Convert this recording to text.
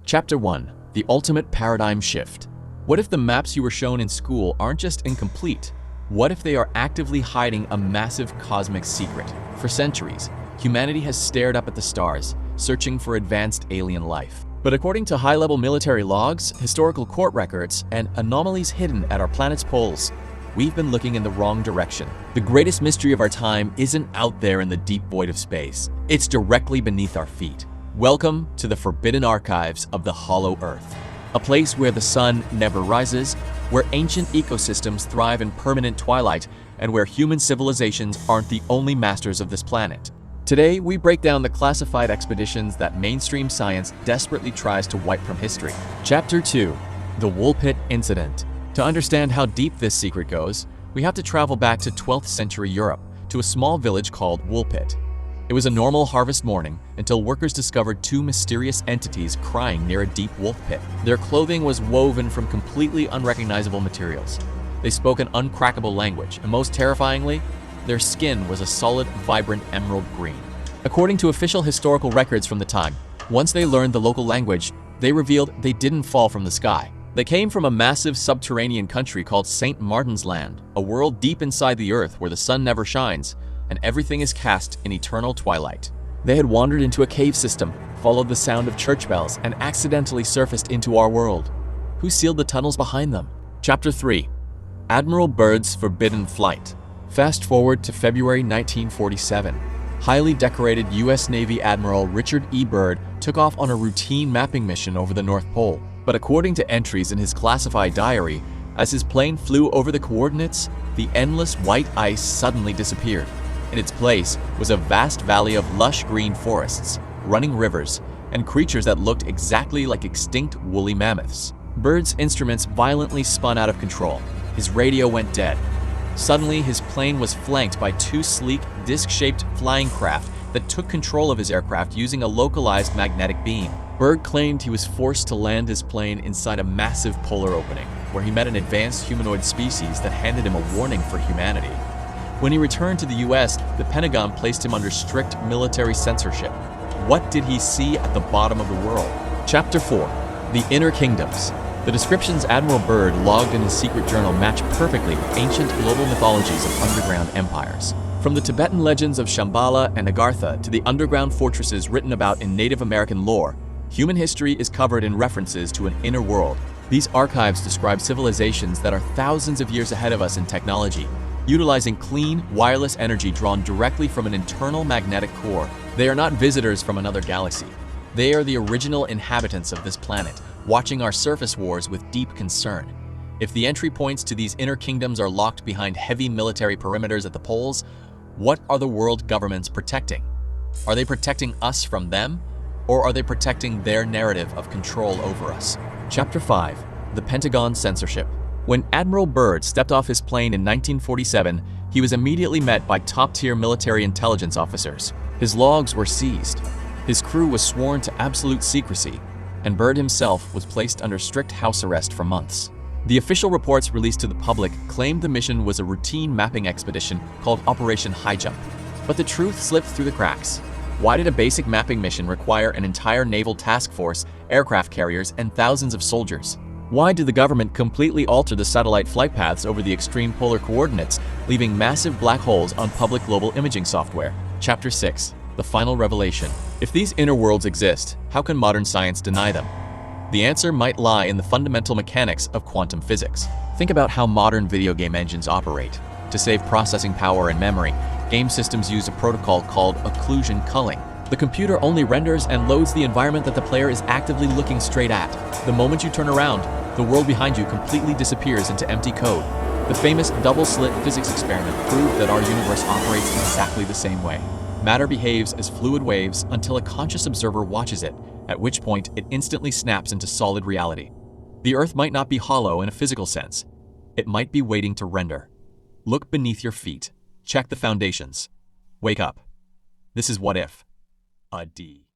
Chapter 1. The Ultimate Paradigm Shift. What if the maps you were shown in school aren't just incomplete? What if they are actively hiding a massive cosmic secret? For centuries, humanity has stared up at the stars, searching for advanced alien life. But according to high-level military logs, historical court records, and anomalies hidden at our planet's poles, we've been looking in the wrong direction. The greatest mystery of our time isn't out there in the deep void of space. It's directly beneath our feet. Welcome to the forbidden archives of the Hollow Earth, a place where the sun never rises, where ancient ecosystems thrive in permanent twilight, and where human civilizations aren't the only masters of this planet. Today, we break down the classified expeditions that mainstream science desperately tries to wipe from history. Chapter 2. The Woolpit Incident. To understand how deep this secret goes, we have to travel back to 12th century Europe, to a small village called Woolpit. It was a normal harvest morning until workers discovered two mysterious entities crying near a deep wolf pit. Their clothing was woven from completely unrecognizable materials. They spoke an uncrackable language, and most terrifyingly, their skin was a solid, vibrant emerald green. According to official historical records from the time, once they learned the local language, they revealed they didn't fall from the sky. They came from a massive subterranean country called St. Martin's Land, a world deep inside the earth where the sun never shines, and everything is cast in eternal twilight. They had wandered into a cave system, followed the sound of church bells, and accidentally surfaced into our world. Who sealed the tunnels behind them? Chapter 3. Admiral Byrd's Forbidden Flight. Fast forward to February 1947. Highly decorated U.S. Navy Admiral Richard E. Byrd took off on a routine mapping mission over the North Pole. But according to entries in his classified diary, as his plane flew over the coordinates, the endless white ice suddenly disappeared. In its place was a vast valley of lush green forests, running rivers, and creatures that looked exactly like extinct woolly mammoths. Byrd's instruments violently spun out of control. His radio went dead. Suddenly, his plane was flanked by two sleek, disc-shaped flying craft that took control of his aircraft using a localized magnetic beam. Byrd claimed he was forced to land his plane inside a massive polar opening, where he met an advanced humanoid species that handed him a warning for humanity. When he returned to the US, the Pentagon placed him under strict military censorship. What did he see at the bottom of the world? Chapter 4. The Inner Kingdoms. The descriptions Admiral Byrd logged in his secret journal match perfectly with ancient global mythologies of underground empires. From the Tibetan legends of Shambhala and Agartha to the underground fortresses written about in Native American lore, human history is covered in references to an inner world. These archives describe civilizations that are thousands of years ahead of us in technology, utilizing clean, wireless energy drawn directly from an internal magnetic core. They are not visitors from another galaxy. They are the original inhabitants of this planet, watching our surface wars with deep concern. If the entry points to these inner kingdoms are locked behind heavy military perimeters at the poles, what are the world governments protecting? Are they protecting us from them? Or are they protecting their narrative of control over us? Chapter 5. The Pentagon Censorship. When Admiral Byrd stepped off his plane in 1947, he was immediately met by top-tier military intelligence officers. His logs were seized. His crew was sworn to absolute secrecy, and Byrd himself was placed under strict house arrest for months. The official reports released to the public claimed the mission was a routine mapping expedition called Operation High Jump. But the truth slipped through the cracks. Why did a basic mapping mission require an entire naval task force, aircraft carriers, and thousands of soldiers? Why did the government completely alter the satellite flight paths over the extreme polar coordinates, leaving massive black holes on public global imaging software? Chapter 6. The Final Revelation. If these inner worlds exist, how can modern science deny them? The answer might lie in the fundamental mechanics of quantum physics. Think about how modern video game engines operate. To save processing power and memory, game systems use a protocol called occlusion culling. The computer only renders and loads the environment that the player is actively looking straight at. The moment you turn around, the world behind you completely disappears into empty code. The famous double-slit physics experiment proved that our universe operates exactly the same way. Matter behaves as fluid waves until a conscious observer watches it, at which point it instantly snaps into solid reality. The Earth might not be hollow in a physical sense. It might be waiting to render. Look beneath your feet. Check the foundations. Wake up. This is What If. A D.